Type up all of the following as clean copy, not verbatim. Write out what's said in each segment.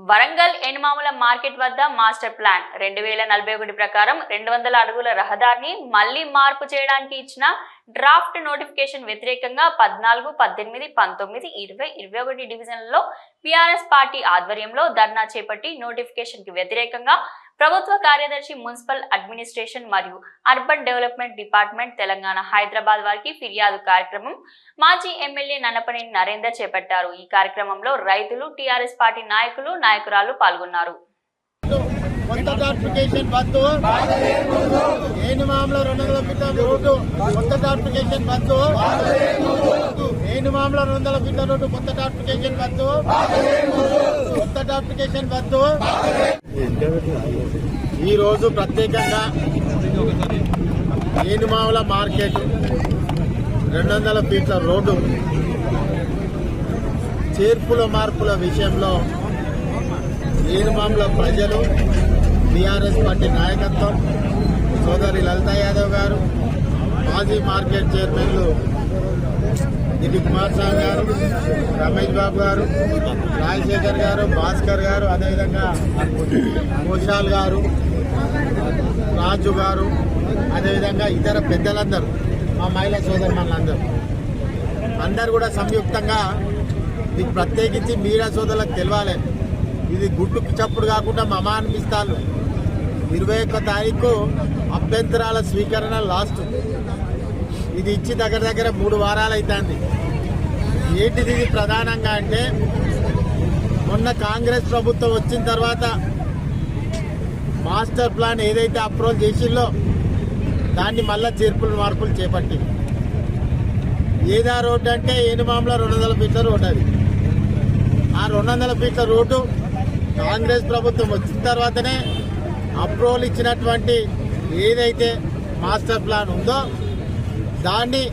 Warangal Enumamula market వద్ద master plan 2041 ప్రకారం 200 అడుగుల రహదారిని మళ్లీ మార్పు చేయడానికి ఇచ్చిన డ్రాఫ్ట్ నోటిఫికేషన్ వ్యతిరేకంగా 14, 18, 19, 20, 21 డివిజన్లలో బీఆర్ఎస్ పార్టీ ఆధ్వర్యంలో ధర్నా చేపట్టి నోటిఫికేషన్ కి వ్యతిరేకంగా ప్రభుత్వ కార్యదర్శి మున్సిపల్ అడ్మినిస్ట్రేషన్ మరియు urban development department Telangana Hyderabad వారికి ఫిర్యాదు కార్యక్రమం మాజీ ఎమ్మెల్యే నన్నపనేని నరేందర్ చేపట్టారు। ఈ కార్యక్రమంలో రైతులు, టీఆర్ఎస్ పార్టీ నాయకులు, నాయకురాలు పాల్గొన్నారు। ఈ రోజు ప్రత్యేకంగా ఏనుమాముల మార్కెట్ 200 ఫీట్ల రోడ్డు చేర్పుల మార్పుల విషయంలో ఏనుమాముల ప్రజలు, బీఆర్ఎస్ పార్టీ నాయకత్వం, సోదరి లలితా యాదవ్ గారు, మాజీ మార్కెట్ చైర్మన్లు దిలీప్ కుమార్ స్వామి గారు, రమేష్ బాబు గారు, రాజశేఖర్ గారు, భాస్కర్ గారు, అదేవిధంగా మోషాల్ గారు, రాజు గారు, అదేవిధంగా ఇతర పెద్దలందరూ, మా మహిళా సోదరులందరూ అందరూ కూడా సంయుక్తంగా మీకు ప్రత్యేకించి మీడియా సోదరులకు తెలవాలి, ఇది గుట్టుకు చప్పుడు కాకుండా మమా అనిపిస్తాను। 21వ తారీఖు అభ్యంతరాల స్వీకరణ లాస్ట్, ఇది ఇచ్చి దగ్గర 3 వారాలు అవుతుంది। ఏంటిది ఇది ప్రధానంగా అంటే, మొన్న కాంగ్రెస్ ప్రభుత్వం వచ్చిన తర్వాత మాస్టర్ ప్లాన్ ఏదైతే అప్రూవల్ చేసిందో దాన్ని మళ్ళా చేర్పులు మార్పులు చేపట్టి ఏదా రోడ్డు అంటే ఏనుమాముల 200 ఫీట్ల రోడ్డు, అది ఆ 200 ఫీట్ల రోడ్డు కాంగ్రెస్ ప్రభుత్వం వచ్చిన తర్వాతనే అప్రూవల్ ఇచ్చినటువంటి ఏదైతే మాస్టర్ ప్లాన్ ఉందో దాన్ని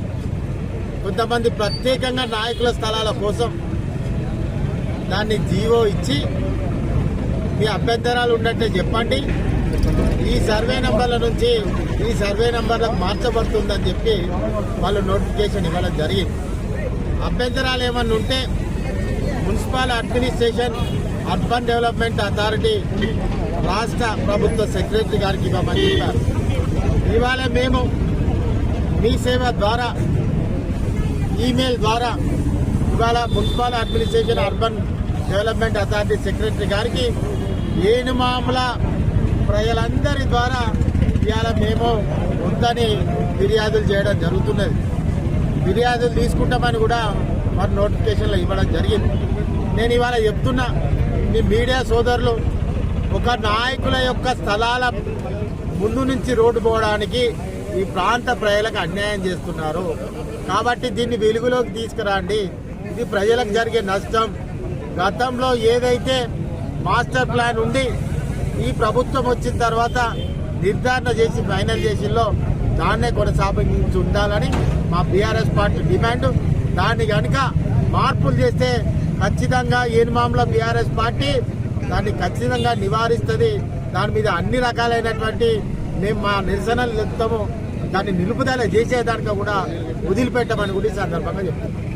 కొంతమంది ప్రత్యేకంగా నాయకుల స్థలాల కోసం దాన్ని జీవో ఇచ్చి మీ అభ్యంతరాలు ఉన్నట్టే చెప్పండి, ఈ సర్వే నంబర్ల నుంచి ఈ సర్వే నంబర్లకు మార్చబడుతుందని చెప్పి వాళ్ళు నోటిఫికేషన్ ఇవ్వడం జరిగింది। అభ్యంతరాలు ఏమన్నా ఉంటే municipal administration urban development authority రాష్ట్ర ప్రభుత్వ సెక్రటరీ గారికి ఇవ్వమని చెప్పారు। ఇవాళ మేము మీ సేవ ద్వారా ఈమెయిల్ ద్వారా ఇవాళ municipal administration urban development authority secretary గారికి ఏనుమాముల ప్రజలందరి ద్వారా ఇవాళ మేము ఉందని ఫిర్యాదులు చేయడం జరుగుతున్నది। ఫిర్యాదులు తీసుకుంటామని కూడా మరి నోటిఫికేషన్లో ఇవ్వడం జరిగింది। నేను ఇవాళ చెప్తున్నా, మీ మీడియా సోదరులు ఒక నాయకుల యొక్క స్థలాల ముందు నుంచి రోడ్డు పోవడానికి ఈ ప్రాంత ప్రజలకు అన్యాయం చేస్తున్నారు కాబట్టి దీన్ని వెలుగులోకి తీసుకురండి, ఇది ప్రజలకు జరిగే నష్టం। గతంలో ఏదైతే మాస్టర్ ప్లాన్ ఉండి ఈ ప్రభుత్వం వచ్చిన తర్వాత నిర్ధారణ చేసి ఫైనల్ చేసిందో దాన్నే కొనసాగించి ఉండాలని మా బీఆర్ఎస్ పార్టీ డిమాండ్। దాన్ని కనుక మార్పులు చేస్తే ఖచ్చితంగా ఏనుమాముల బీఆర్ఎస్ పార్టీ దాన్ని ఖచ్చితంగా నివారిస్తుంది। దాని మీద అన్ని రకాలైనటువంటి మేము మా నిరసనలు చెప్తాము, దాన్ని నిలుపుదల చేసేదానికి కూడా వదిలిపెట్టమని కూడా ఈ సందర్భంగా చెప్తున్నాం।